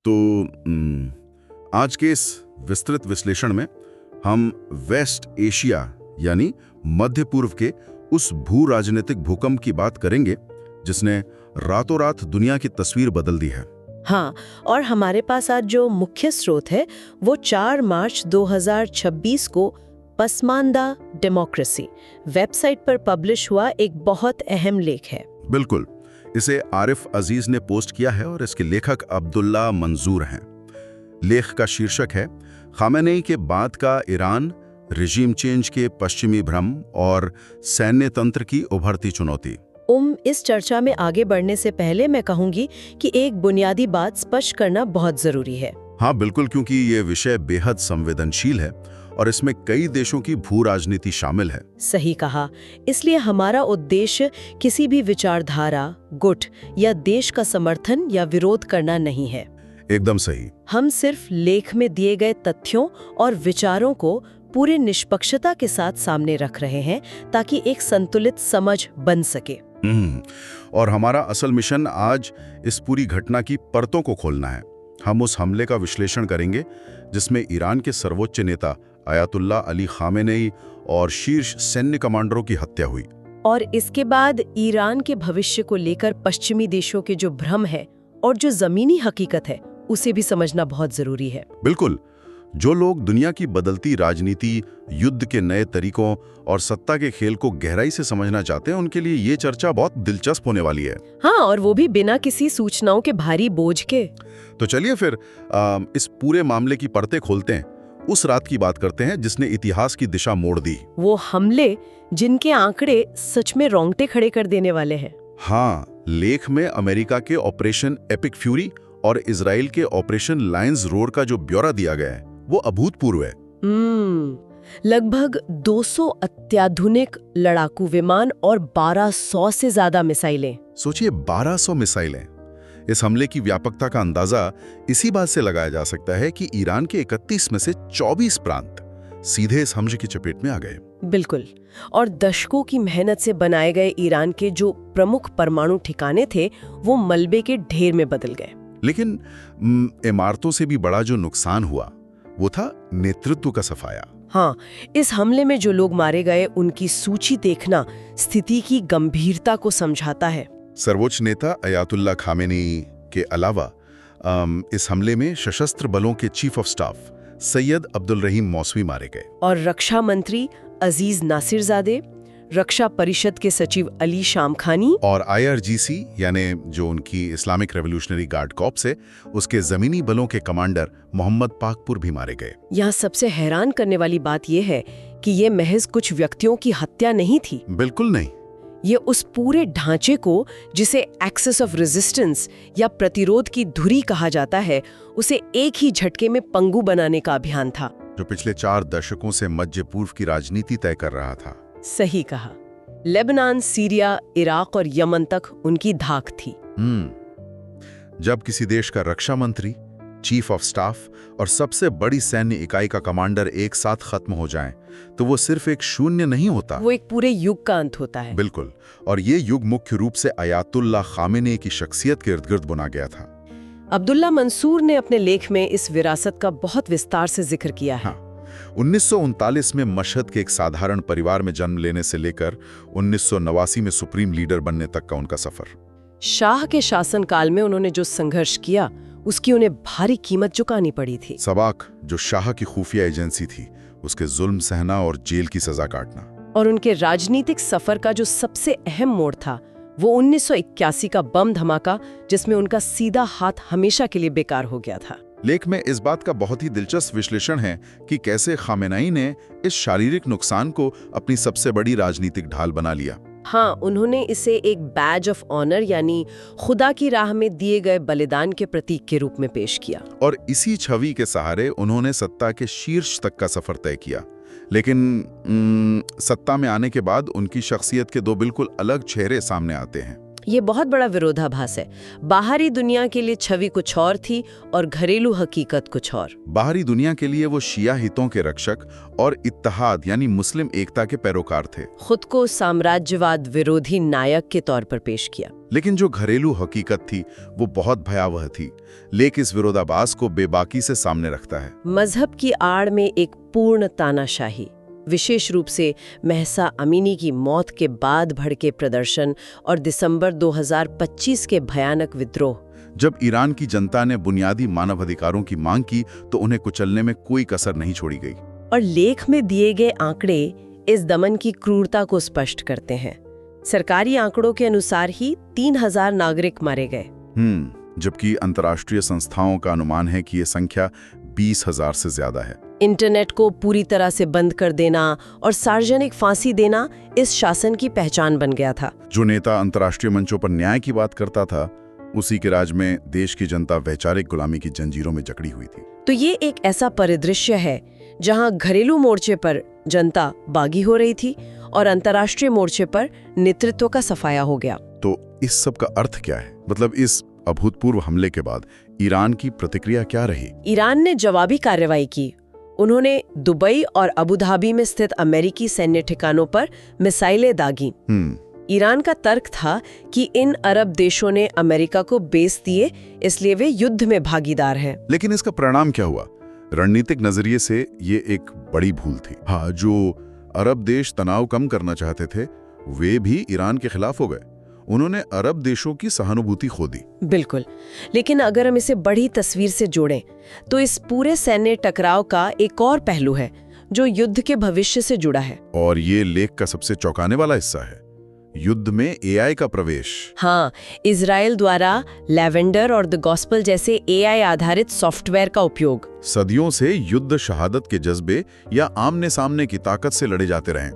तो आज के इस विस्तृत विश्लेषण में हम वेस्ट एशिया यानी मध्य पूर्व के उस भू राजनीतिक भूकंप की बात करेंगे जिसने रातों रात दुनिया की तस्वीर बदल दी है। हाँ, और हमारे पास आज जो मुख्य स्रोत है वो 4 मार्च 2026 को पसमानदा डेमोक्रेसी वेबसाइट पर पब्लिश हुआ एक बहुत अहम लेख है। बिल्कुल, इसे आरिफ अजीज ने पोस्ट किया है और इसके लेखक अब्दुल्ला मंजूर हैं। लेख का शीर्षक है खामेनेई के बाद का ईरान, रिजीम चेंज के पश्चिमी भ्रम और सैन्य तंत्र की उभरती चुनौती। इस चर्चा में आगे बढ़ने से पहले मैं कहूंगी कि एक बुनियादी बात स्पष्ट करना बहुत जरूरी है। हाँ बिल्कुल, क्योंकि ये विषय बेहद संवेदनशील है और इसमें कई देशों की भू राजनीति शामिल है। सही कहा। इसलिए हमारा उद्देश्य किसी भी विचारधारा, गुट या देश का समर्थन या विरोध करना नहीं है। एकदम सही। हम सिर्फ लेख में दिए गए तथ्यों और विचारों को पूरे निष्पक्षता के साथ सामने रख रहे हैं ताकि एक संतुलित समझ बन सके। और हमारा असल मिशन आज इस पूरी घटना की परतों को खोलना है। हम उस हमले का विश्लेषण करेंगे जिसमें ईरान के सर्वोच्च नेता अयातुल्ला अली खामेनेई और शीर्ष सैन्य कमांडरों की हत्या हुई। और इसके बाद ईरान के भविष्य को लेकर पश्चिमी देशों के जो भ्रम है और जो जमीनी हकीकत है उसे भी समझना बहुत जरूरी है। बिल्कुल, जो लोग दुनिया की बदलती राजनीति, युद्ध के नए तरीकों और सत्ता के खेल को गहराई से समझना चाहते हैं उनके लिए ये चर्चा बहुत दिलचस्प होने वाली है। हाँ, और वो भी बिना किसी सूचनाओं के भारी बोझ के। तो चलिए फिर इस पूरे मामले की परतें खोलते हैं। उस रात की बात करते हैं जिसने इतिहास की दिशा मोड़ दी। वो हमले जिनके आंकड़े सच में रोंगटे खड़े कर देने वाले हैं। हाँ, लेख में अमेरिका के ऑपरेशन एपिक फ्यूरी और इजराइल के ऑपरेशन लायंस रोर का जो ब्यौरा दिया गया है वो अभूतपूर्व है। लगभग 200 अत्याधुनिक लड़ाकू विमान और 1200 से ज्यादा मिसाइलें। सोचिए, 1200 मिसाइलें। इस हमले की व्यापकता का अंदाजा इसी बात से लगाया जा सकता है कि ईरान के 31 में से 24 प्रांत सीधे इस हमले की चपेट में आ गए। बिल्कुल, और दशकों की मेहनत से बनाए गए ईरान के जो प्रमुख परमाणु ठिकाने थे वो मलबे के ढेर में बदल गए। लेकिन इमारतों से भी बड़ा जो नुकसान हुआ वो था नेतृत्व का सफाया। हाँ, इस हमले में जो लोग मारे गए उनकी सूची देखना स्थिति की गंभीरता को समझाता है। सर्वोच्च नेता अयातुल्ला खामेनेई के अलावा इस हमले में सशस्त्र बलों के chief of staff Syed Abdul Rahim Mousavi मारे गए और रक्षा मंत्री अजीज नासिरजादे, रक्षा परिषद के सचिव अली शामखानी और IRGC यानी जो उनकी इस्लामिक रेवोल्यूशनरी गार्ड कॉर्प्स है उसके जमीनी बलों के कमांडर मोहम्मद पाकपुर भी मारे गए। यहाँ सबसे हैरान करने वाली बात यह है कि ये महज कुछ व्यक्तियों की हत्या नहीं थी। बिल्कुल नहीं, ये उस पूरे ढांचे को जिसे एक्सेस ऑफ रेजिस्टेंस या प्रतिरोध की धुरी कहा जाता है उसे एक ही झटके में पंगु बनाने का अभियान था जो पिछले 4 दशकों से मध्य पूर्व की राजनीति तय कर रहा था। सही कहा। लेबनान, सीरिया, इराक और यमन तक उनकी धाक थी। जब किसी देश का रक्षा मंत्री, चीफ ऑफ स्टाफ और सबसे बड़ी सैन्य इकाई का कमांडर एक साथ खत्म हो जाएं, तो वो सिर्फ एक शून्य नहीं होता, वो एक पूरे युग का अंत होता है। बिल्कुल, और ये युग मुख्य रूप से अयातुल्ला खामेनेई की शख्सियत के इर्द-गिर्द बुना गया था। अब्दुल्ला मंसूर ने अपने लेख में इस विरासत का बहुत विस्तार से जिक्र किया है। हाँ, 1939 में मशहद के एक साधारण परिवार में जन्म लेने से लेकर 1989 में सुप्रीम लीडर बनने तक का उनका सफर। शाह के शासनकाल में उन्होंने जो संघर्ष किया उसकी उन्हें भारी कीमत चुकानी पड़ी थी। सबाक, जो शाह की खुफिया एजेंसी थी, उसके जुल्म सहना और जेल की सजा काटना। और उनके राजनीतिक सफर का जो सबसे अहम मोड़ था वो 1981 का बम धमाका जिसमें उनका सीधा हाथ हमेशा के लिए बेकार हो गया था। लेख में इस बात का बहुत ही दिलचस्प विश्लेषण है कि कैसे खामेनेई ने इस शारीरिक नुकसान को अपनी सबसे बड़ी राजनीतिक ढाल बना लिया। हाँ, उन्होंने इसे एक बैज ऑफ ऑनर यानी खुदा की राह में दिए गए बलिदान के प्रतीक के रूप में पेश किया और इसी छवि के सहारे उन्होंने सत्ता के शीर्ष तक का सफर तय किया। लेकिन सत्ता में आने के बाद उनकी शख्सियत के 2 बिल्कुल अलग चेहरे सामने आते हैं। ये बहुत बड़ा विरोधाभास है। बाहरी दुनिया के लिए छवि कुछ और थी और घरेलू हकीकत कुछ और। बाहरी दुनिया के लिए वो शिया हितों के रक्षक और इत्तेहाद यानी मुस्लिम एकता के पैरोकार थे। खुद को साम्राज्यवाद विरोधी नायक के तौर पर पेश किया। लेकिन जो घरेलू हकीकत थी वो बहुत भयावह थी। लेक इस विरोधाभास को बेबाकी से सामने रखता है। मजहब की आड़ में एक पूर्ण तानाशाही, विशेष रूप से महसा अमीनी की मौत के बाद भड़के प्रदर्शन और दिसंबर 2025 के भयानक विद्रोह। जब ईरान की जनता ने बुनियादी मानवाधिकारों की मांग की तो उन्हें कुचलने में कोई कसर नहीं छोड़ी गई। और लेख में दिए गए आंकड़े इस दमन की क्रूरता को स्पष्ट करते हैं। सरकारी आंकड़ों के अनुसार ही 3000 नागरिक मारे गए। जबकि अंतर्राष्ट्रीय संस्थाओं का अनुमान है कि ये संख्या 20,000 से ज्यादा है। इंटरनेट को पूरी तरह से बंद कर देना और सार्वजनिक फांसी देना इस शासन की पहचान बन गया था। जो नेता अंतर्राष्ट्रीय मंचों पर न्याय की बात करता था, उसी के राज में देश की जनता वैचारिक गुलामी की जंजीरों में जकड़ी हुई थी। तो ये एक ऐसा परिदृश्य है जहां घरेलू मोर्चे पर जनता बागी हो रही थी और अंतर्राष्ट्रीय मोर्चे पर नेतृत्व का सफाया हो गया। तो इस सब का अर्थ क्या है? मतलब इस अभूतपूर्व हमले के बाद ईरान की प्रतिक्रिया क्या रही? ईरान ने जवाबी कार्रवाई की। उन्होंने दुबई और अबू धाबी में स्थित अमेरिकी सैन्य ठिकानों पर मिसाइलें दागी। ईरान का तर्क था कि इन अरब देशों ने अमेरिका को बेच दिए, इसलिए वे युद्ध में भागीदार हैं। लेकिन इसका परिणाम क्या हुआ? रणनीतिक नजरिए से ये एक बड़ी भूल थी। हाँ, जो अरब देश तनाव कम करना चाहते थे वे भी ईरान के खिलाफ हो गए। उन्होंने अरब देशों की सहानुभूति खो दी। बिल्कुल, लेकिन अगर हम इसे बड़ी तस्वीर से जोड़ें तो इस पूरे सैन्य टकराव का एक और पहलू है जो युद्ध के भविष्य से जुड़ा है। और ये लेख का सबसे चौंकाने वाला हिस्सा है, युद्ध में एआई का प्रवेश। हाँ, इजराइल द्वारा लैवेंडर और द गॉस्पेल जैसे एआई आधारित सॉफ्टवेयर का उपयोग। सदियों से युद्ध शहादत के जज्बे या आमने सामने की ताकत से लड़े जाते रहे,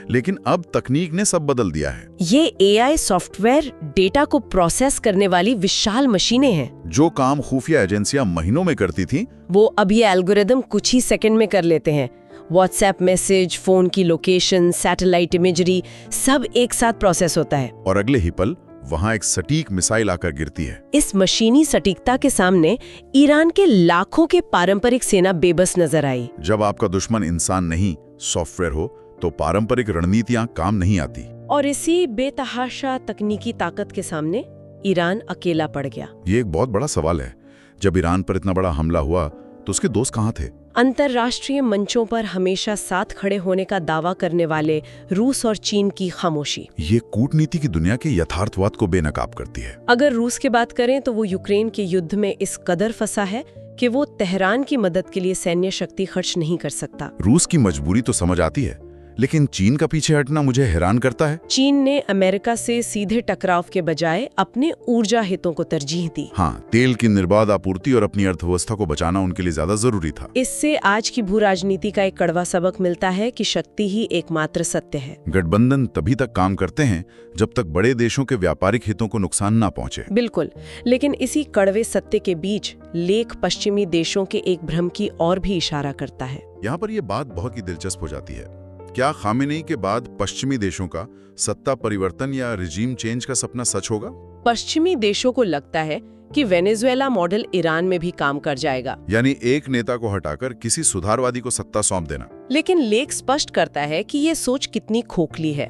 लेकिन अब तकनीक ने सब बदल दिया है। ये एआई सॉफ्टवेयर डेटा को प्रोसेस करने वाली विशाल मशीनें हैं। जो काम खुफिया एजेंसियां महीनों में करती थीं, वो अब ये एल्गोरिदम कुछ ही सेकंड में कर लेते हैं। व्हाट्सएप मैसेज, फोन की लोकेशन, सैटेलाइट इमेजरी, सब एक साथ प्रोसेस होता है। और अगले ही पल वहां एक सटीक मिसाइल आकर गिरती है। इस मशीनी सटीकता के सामने ईरान के लाखों के पारंपरिक सेना बेबस नजर आई। जब आपका दुश्मन इंसान नहीं सॉफ्टवेयर हो तो पारंपरिक रणनीतियां काम नहीं आती। और इसी बेतहाशा तकनीकी ताकत के सामने ईरान अकेला पड़ गया। ये एक बहुत बड़ा सवाल है। जब ईरान पर इतना बड़ा हमला हुआ तो उसके दोस्त कहाँ थे? अंतर्राष्ट्रीय मंचों पर हमेशा साथ खड़े होने का दावा करने वाले रूस और चीन की खामोशी ये कूटनीति की दुनिया के यथार्थवाद को बेनकाब करती है। अगर रूस की बात करें तो वो यूक्रेन के युद्ध में इस कदर फंसा है कि वो तेहरान की मदद के लिए सैन्य शक्ति खर्च नहीं कर सकता। रूस की मजबूरी तो समझ आती है, लेकिन चीन का पीछे हटना मुझे हैरान करता है। चीन ने अमेरिका से सीधे टकराव के बजाय अपने ऊर्जा हितों को तरजीह दी। हाँ, तेल की निर्बाध आपूर्ति और अपनी अर्थव्यवस्था को बचाना उनके लिए ज्यादा जरूरी था। इससे आज की भू राजनीति का एक कड़वा सबक मिलता है कि शक्ति ही एकमात्र सत्य है। गठबंधन तभी तक काम करते हैं जब तक बड़े देशों के व्यापारिक हितों को नुकसान ना पहुंचे। बिल्कुल, लेकिन इसी कड़वे सत्य के बीच लेख पश्चिमी देशों के एक भ्रम की ओर भी इशारा करता है। यहाँ पर यह बात बहुत ही दिलचस्प हो जाती है। क्या खामेनेई के बाद पश्चिमी देशों का सत्ता परिवर्तन या रिजीम चेंज का सपना सच होगा? पश्चिमी देशों को लगता है कि वेनेजुएला मॉडल ईरान में भी काम कर जाएगा, यानी एक नेता को हटाकर किसी सुधारवादी को सत्ता सौंप देना। लेकिन लेख स्पष्ट करता है कि ये सोच कितनी खोखली है।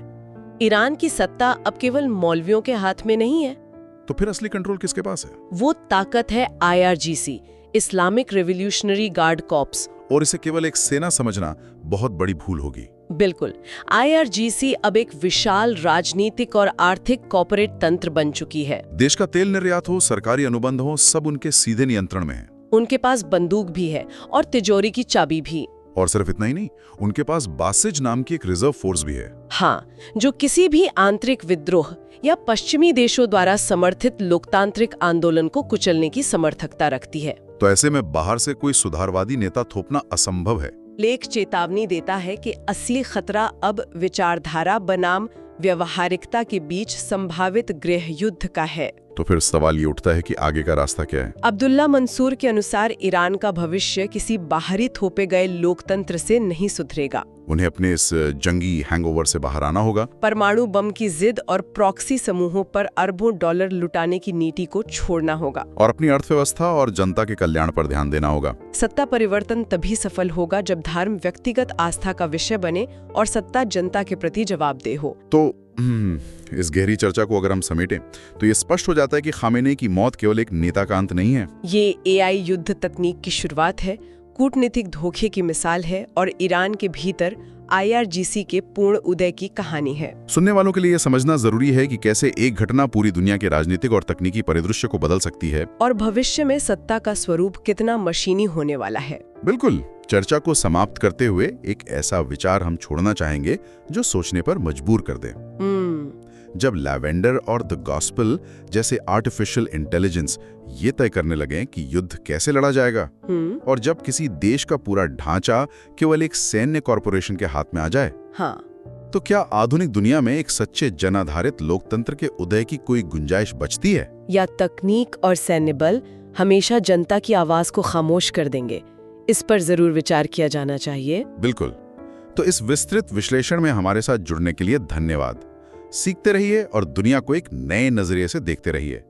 ईरान की सत्ता अब केवल मौलवियों के हाथ में नहीं है। तो फिर असली कंट्रोल किसके पास है? वो ताकत है IRGC, Islamic revolutionary guard corps. और इसे केवल एक सेना समझना बहुत बड़ी भूल होगी। बिल्कुल, IRGC अब एक विशाल राजनीतिक और आर्थिक कॉर्पोरेट तंत्र बन चुकी है। देश का तेल निर्यात हो, सरकारी अनुबंध हो, सब उनके सीधे नियंत्रण में है। उनके पास बंदूक भी है और तिजोरी की चाबी भी। और सिर्फ इतना ही नहीं, उनके पास बासिज नाम की एक रिजर्व फोर्स भी है। हाँ, जो किसी भी आंतरिक विद्रोह या पश्चिमी देशों द्वारा समर्थित लोकतांत्रिक आंदोलन को कुचलने की समर्थकता रखती है। तो ऐसे में बाहर से कोई सुधारवादी नेता थोपना असंभव है। लेख चेतावनी देता है कि असली खतरा अब विचारधारा बनाम व्यवहारिकता के बीच संभावित गृह युद्ध का है। तो फिर सवाल ये उठता है कि आगे का रास्ता क्या है? अब्दुल्ला मंसूर के अनुसार ईरान का भविष्य किसी बाहरी थोपे गए लोकतंत्र से नहीं सुधरेगा। उन्हें अपने इस जंगी हैंगओवर से बाहर आना होगा। परमाणु बम की जिद और प्रॉक्सी समूहों पर अरबों डॉलर लुटाने की नीति को छोड़ना होगा और अपनी अर्थव्यवस्था और जनता के कल्याण पर ध्यान देना होगा। सत्ता परिवर्तन तभी सफल होगा जब धर्म व्यक्तिगत आस्था का विषय बने और सत्ता जनता के प्रति जवाबदेह हो। तो इस गहरी चर्चा को अगर हम समेटें तो ये स्पष्ट हो जाता है कि खामेनेई की मौत केवल एक नेता का अंत नहीं है। ये AI युद्ध तकनीक की शुरुआत है, कूटनीतिक धोखे की मिसाल है और ईरान के भीतर IRGC के पूर्ण उदय की कहानी है। सुनने वालों के लिए यह समझना जरूरी है कि कैसे एक घटना पूरी दुनिया के राजनीतिक और तकनीकी परिदृश्य को बदल सकती है और भविष्य में सत्ता का स्वरूप कितना मशीनी होने वाला है। बिल्कुल। चर्चा को समाप्त करते हुए एक ऐसा विचार हम छोड़ना चाहेंगे जो सोचने पर मजबूर कर दे। जब लैवेंडर और द गॉस्पेल जैसे आर्टिफिशियल इंटेलिजेंस ये तय करने लगे कि युद्ध कैसे लड़ा जाएगा और जब किसी देश का पूरा ढांचा केवल एक सैन्य कॉरपोरेशन के हाथ में आ जाए, तो क्या आधुनिक दुनिया में एक सच्चे जन आधारित लोकतंत्र के उदय की कोई गुंजाइश बचती है, या तकनीक और सैन्य बल हमेशा जनता की आवाज को खामोश कर देंगे? इस पर जरूर विचार किया जाना चाहिए। बिल्कुल। तो इस विस्तृत विश्लेषण में हमारे साथ जुड़ने के लिए धन्यवाद। सीखते रहिए और दुनिया को एक नए नजरिए से देखते रहिए।